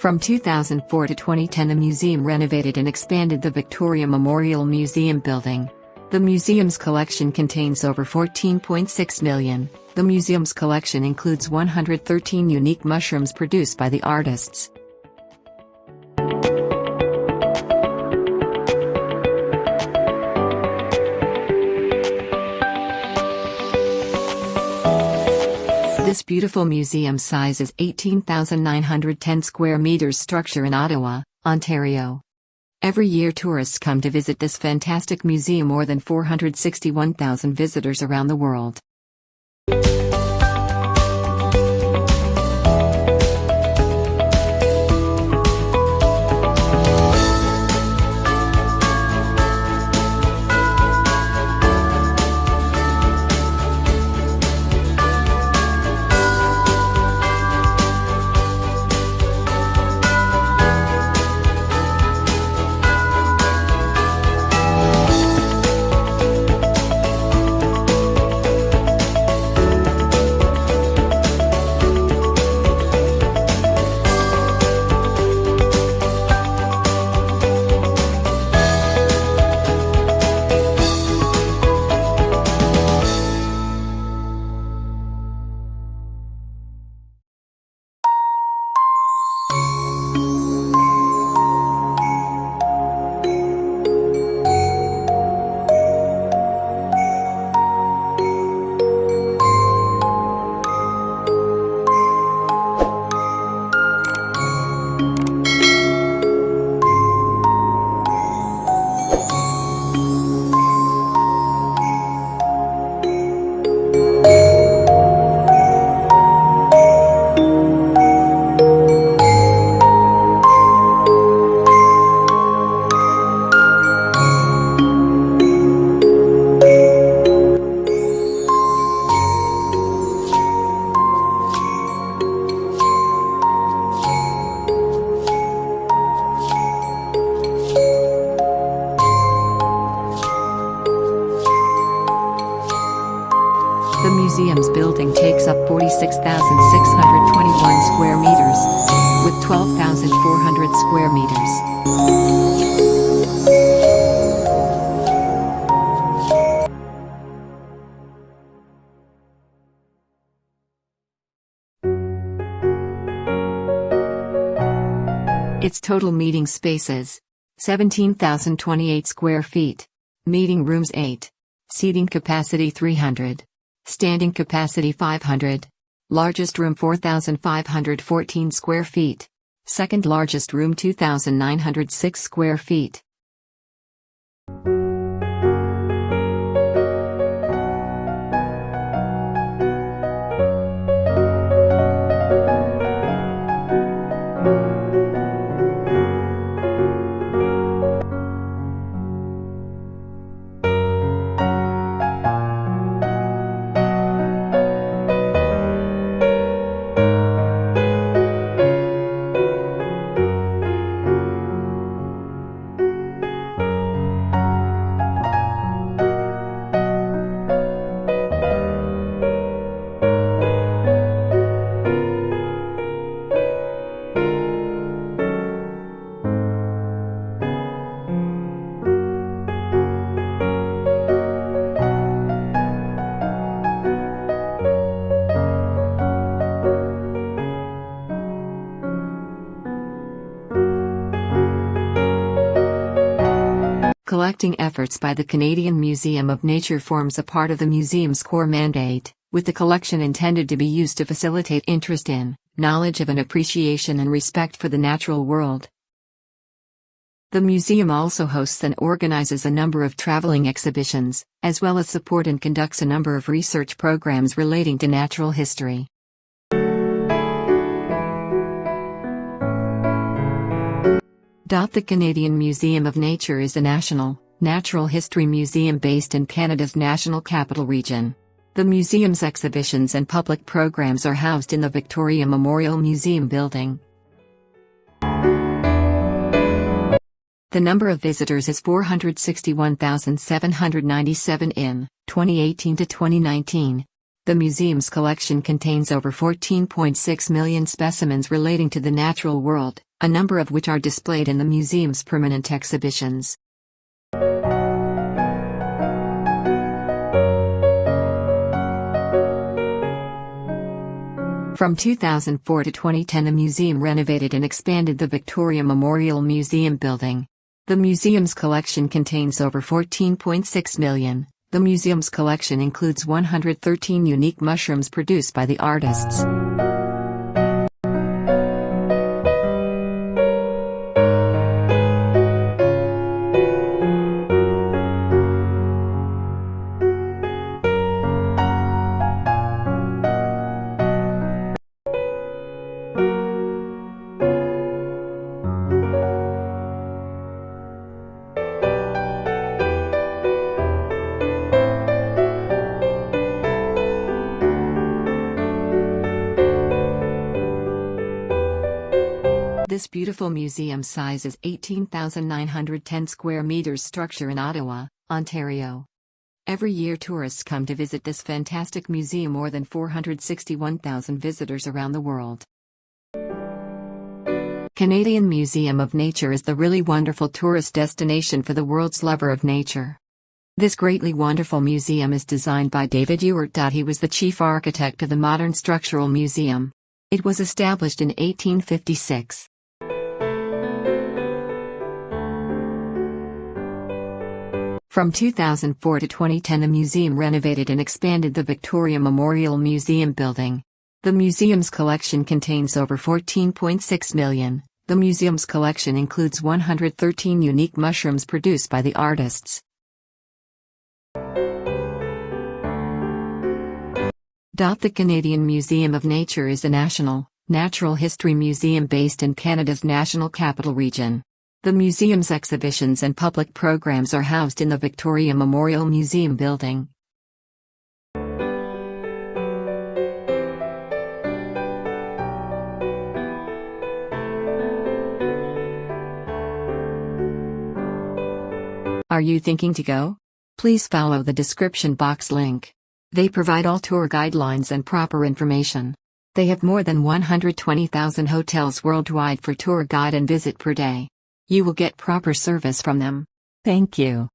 From 2004 to 2010, the museum renovated and expanded the Victoria Memorial Museum building. The museum's collection contains over 14.6 million. The museum's collection includes 113 unique mushrooms produced by the artists. This beautiful museum size is 18,910 square meters structure in Ottawa, Ontario. Every year tourists come to visit this fantastic museum, more than 461,000 visitors around the world. The museum's building takes up 46,621 square meters, with 12,400 square meters. Its total meeting spaces: 17,028 square feet. Meeting rooms 8. Seating capacity 300. Standing capacity 500. Largest room 4,514 square feet. Second largest room 2,906 square feet. Collecting efforts by the Canadian Museum of Nature forms a part of the museum's core mandate, with the collection intended to be used to facilitate interest in, knowledge of and appreciation and respect for the natural world. The museum also hosts and organizes a number of traveling exhibitions, as well as support and conducts a number of research programs relating to natural history. The Canadian Museum of Nature is a national, natural history museum based in Canada's National Capital Region. The museum's exhibitions and public programs are housed in the Victoria Memorial Museum building. The number of visitors is 461,797 in 2018 to 2019. The museum's collection contains over 14.6 million specimens relating to the natural world, a number of which are displayed in the museum's permanent exhibitions. From 2004 to 2010, the museum renovated and expanded the Victoria Memorial Museum building. The museum's collection contains over 14.6 million. The museum's collection includes 113 unique mushrooms produced by the artists. This beautiful museum sizes 18,910 square meters structure in Ottawa, Ontario. Every year tourists come to visit this fantastic museum, more than 461,000 visitors around the world. Canadian Museum of Nature is the really wonderful tourist destination for the world's lover of nature. This greatly wonderful museum is designed by David Ewart. He was the chief architect of the modern structural museum. It was established in 1856. From 2004 to 2010, the museum renovated and expanded the Victoria Memorial Museum building. The museum's collection contains over 14.6 million. The museum's collection includes 113 unique mushrooms produced by the artists. The Canadian Museum of Nature is a national, natural history museum based in Canada's National Capital Region. The museum's exhibitions and public programs are housed in the Victoria Memorial Museum building. Are you thinking to go? Please follow the description box link. They provide all tour guidelines and proper information. They have more than 120,000 hotels worldwide for tour guide and visit per day. You will get proper service from them. Thank you.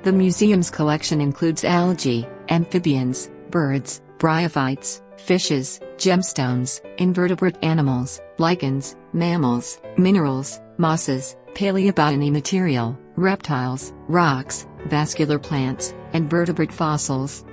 The museum's collection includes algae, amphibians, birds, bryophytes, fishes, gemstones, invertebrate animals, lichens, mammals, minerals, mosses, paleobotany material, reptiles, rocks, vascular plants, and vertebrate fossils.